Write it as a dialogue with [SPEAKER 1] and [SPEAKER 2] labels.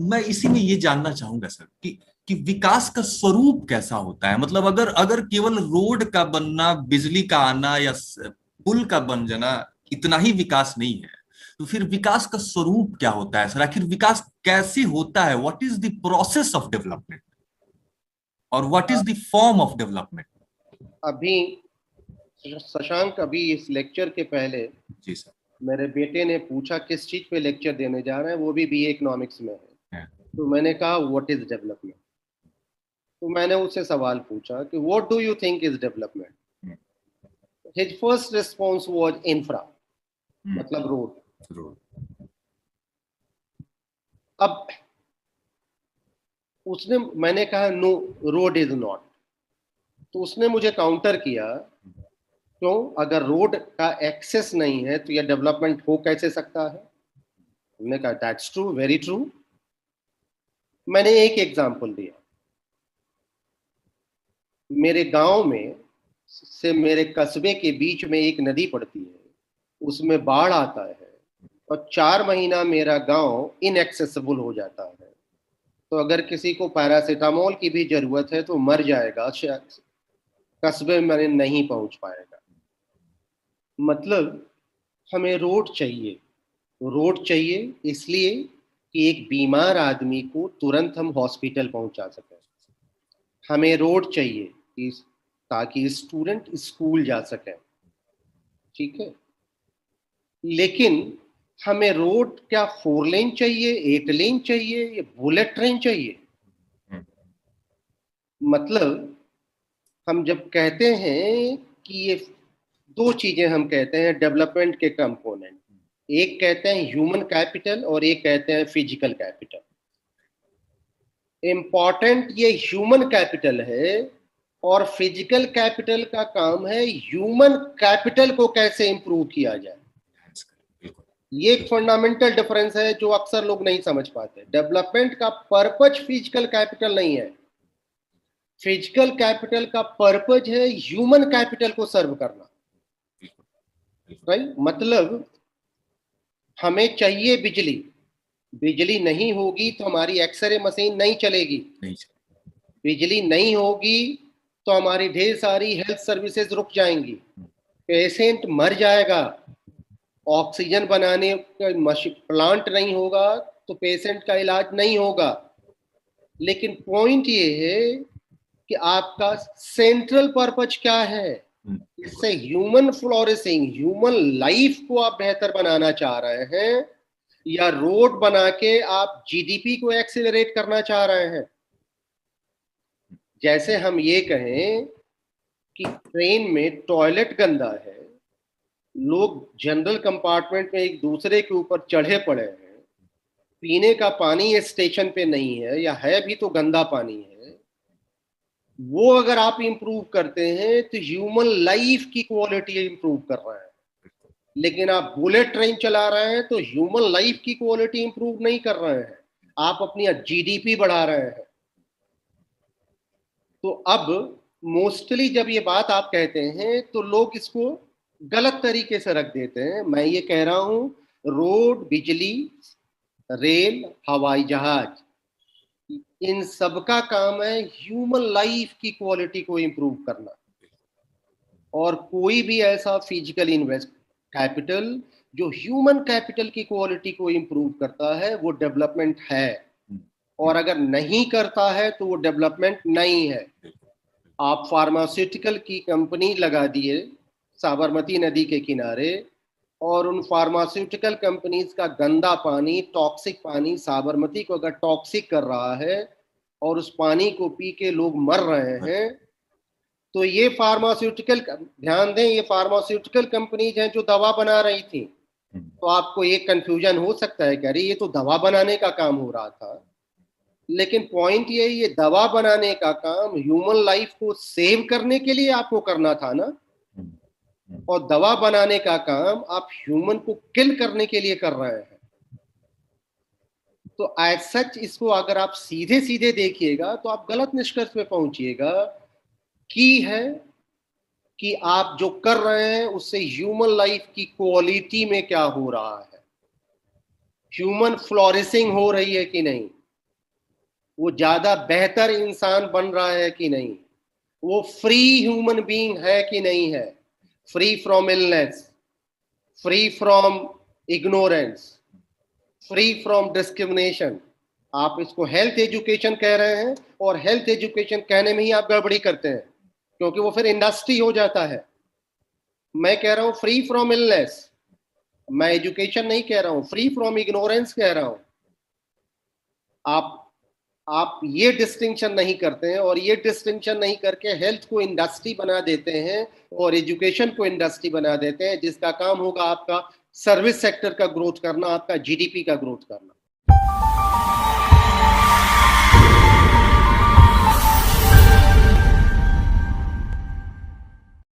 [SPEAKER 1] मैं इसी में ये जानना चाहूंगा सर कि विकास का स्वरूप कैसा होता है। मतलब अगर अगर केवल रोड का बनना, बिजली का आना या पुल का बन जाना इतना ही विकास नहीं है, तो फिर विकास का स्वरूप क्या होता है सर? आखिर विकास कैसे होता है? What is the process of development और what is the form of development?
[SPEAKER 2] अभी शशांक, अभी इस लेक्चर के पहले
[SPEAKER 1] जी सर।
[SPEAKER 2] मेरे बेटे ने पूछा किस चीज पे लेक्चर देने जा रहे हैं, वो भी बीए इकोनॉमिक्स में है।
[SPEAKER 1] हाँ।
[SPEAKER 2] तो मैंने कहा व्हाट इज डेवलपमेंट। तो मैंने उससे सवाल पूछा कि what do you think is development. His first response was infra, मतलब रोड।
[SPEAKER 1] जरूर।
[SPEAKER 2] अब उसने, मैंने कहा नो, रोड इज नॉट। तो उसने मुझे काउंटर किया, क्यों, अगर रोड का एक्सेस नहीं है तो यह डेवलपमेंट हो कैसे सकता है। हमने कहा दैट्स ट्रू, वेरी ट्रू। मैंने एक एग्जांपल दिया। मेरे गांव में से मेरे कस्बे के बीच में एक नदी पड़ती है, उसमें बाढ़ आता है और 4 महीना मेरा गांव इनएक्सेसिबल हो जाता है। तो अगर किसी को पैरासीटामोल की भी जरूरत है तो मर जाएगा, शायद कस्बे में नहीं पहुंच पाएगा। मतलब हमें रोड चाहिए। रोड चाहिए इसलिए कि एक बीमार आदमी को तुरंत हम हॉस्पिटल पहुंचा सकें। हमें रोड चाहिए ताकि स्टूडेंट स्कूल जा सकें। ठीक है, लेकिन हमें रोड क्या 4 लेन चाहिए, 8 लेन चाहिए, या बुलेट ट्रेन चाहिए? मतलब हम जब कहते हैं कि ये दो चीजें हम कहते हैं डेवलपमेंट के कंपोनेंट, एक कहते हैं ह्यूमन कैपिटल और एक कहते हैं फिजिकल कैपिटल। इंपॉर्टेंट ये ह्यूमन कैपिटल है और फिजिकल कैपिटल का काम है ह्यूमन कैपिटल को कैसे इंप्रूव किया जाए। ये एक फंडामेंटल डिफरेंस है जो अक्सर लोग नहीं समझ पाते। डेवलपमेंट का पर्पज फिजिकल कैपिटल नहीं है। फिजिकल कैपिटल का पर्पज है ह्यूमन कैपिटल को सर्व करना। राइट? मतलब हमें चाहिए बिजली। बिजली नहीं होगी तो हमारी एक्सरे मशीन नहीं चलेगी। बिजली नहीं होगी तो हमारी ढेर सारी हेल्थ सर्विसेज रुक जाएंगी। पेशेंट मर जाएगा। ऑक्सीजन बनाने का प्लांट नहीं होगा तो पेशेंट का इलाज नहीं होगा। लेकिन पॉइंट ये है कि आपका सेंट्रल पर्पज क्या है। इससे ह्यूमन फ्लोरिशिंग, ह्यूमन लाइफ को आप बेहतर बनाना चाह रहे हैं या रोड बना के आप जीडीपी को एक्सेलरेट करना चाह रहे हैं। जैसे हम ये कहें कि ट्रेन में टॉयलेट गंदा है, लोग जनरल कंपार्टमेंट में एक दूसरे के ऊपर चढ़े पड़े हैं, पीने का पानी स्टेशन पे नहीं है या है भी तो गंदा पानी है, वो अगर आप इंप्रूव करते हैं तो ह्यूमन लाइफ की क्वालिटी इंप्रूव कर रहे हैं। लेकिन आप बुलेट ट्रेन चला रहे हैं तो ह्यूमन लाइफ की क्वालिटी इंप्रूव नहीं कर रहे हैं, आप अपनी जीडीपी बढ़ा रहे हैं। तो अब मोस्टली जब ये बात आप कहते हैं तो लोग इसको गलत तरीके से रख देते हैं। मैं ये कह रहा हूं रोड, बिजली, रेल, हवाई जहाज, इन सब का काम है ह्यूमन लाइफ की क्वालिटी को इंप्रूव करना। और कोई भी ऐसा फिजिकल इन्वेस्ट कैपिटल जो ह्यूमन कैपिटल की क्वालिटी को इंप्रूव करता है वो डेवलपमेंट है। और अगर नहीं करता है तो वो डेवलपमेंट नहीं है। आप फार्मास्यूटिकल की कंपनी लगा दिए साबरमती नदी के किनारे और उन फार्मास्यूटिकल कंपनीज का गंदा पानी, टॉक्सिक पानी साबरमती को अगर टॉक्सिक कर रहा है और उस पानी को पी के लोग मर रहे हैं, तो ये फार्मास्यूटिकल, ध्यान दें, ये फार्मास्यूटिकल कंपनीज हैं जो दवा बना रही थी। तो आपको एक कंफ्यूजन हो सकता है कि अरे ये तो दवा बनाने का काम हो रहा था, लेकिन पॉइंट ये दवा बनाने का काम ह्यूमन लाइफ को सेव करने के लिए आपको करना था ना, और दवा बनाने का काम आप ह्यूमन को किल करने के लिए कर रहे हैं। तो एज सच इसको अगर आप सीधे सीधे देखिएगा तो आप गलत निष्कर्ष पे पहुंचिएगा की है कि आप जो कर रहे हैं उससे ह्यूमन लाइफ की क्वालिटी में क्या हो रहा है, ह्यूमन फ्लोरिशिंग हो रही है कि नहीं। वो ज्यादा बेहतर इंसान बन रहा है कि नहीं, वो फ्री ह्यूमन बीइंग है कि नहीं है, free from illness, free from ignorance, free from discrimination. आप इसको हेल्थ एजुकेशन कह रहे हैं और हेल्थ एजुकेशन कहने में ही आप गड़बड़ी करते हैं, क्योंकि वो फिर इंडस्ट्री हो जाता है। मैं कह रहा हूं फ्री फ्रॉम इलनेस, मैं एजुकेशन नहीं कह रहा हूं, फ्री फ्रॉम इग्नोरेंस कह रहा हूं। आप आप ये डिस्टिंक्शन नहीं करते हैं, और ये डिस्टिंक्शन नहीं करके हेल्थ को इंडस्ट्री बना देते हैं और एजुकेशन को इंडस्ट्री बना देते हैं, जिसका काम होगा आपका सर्विस सेक्टर का ग्रोथ करना, आपका जीडीपी का ग्रोथ करना।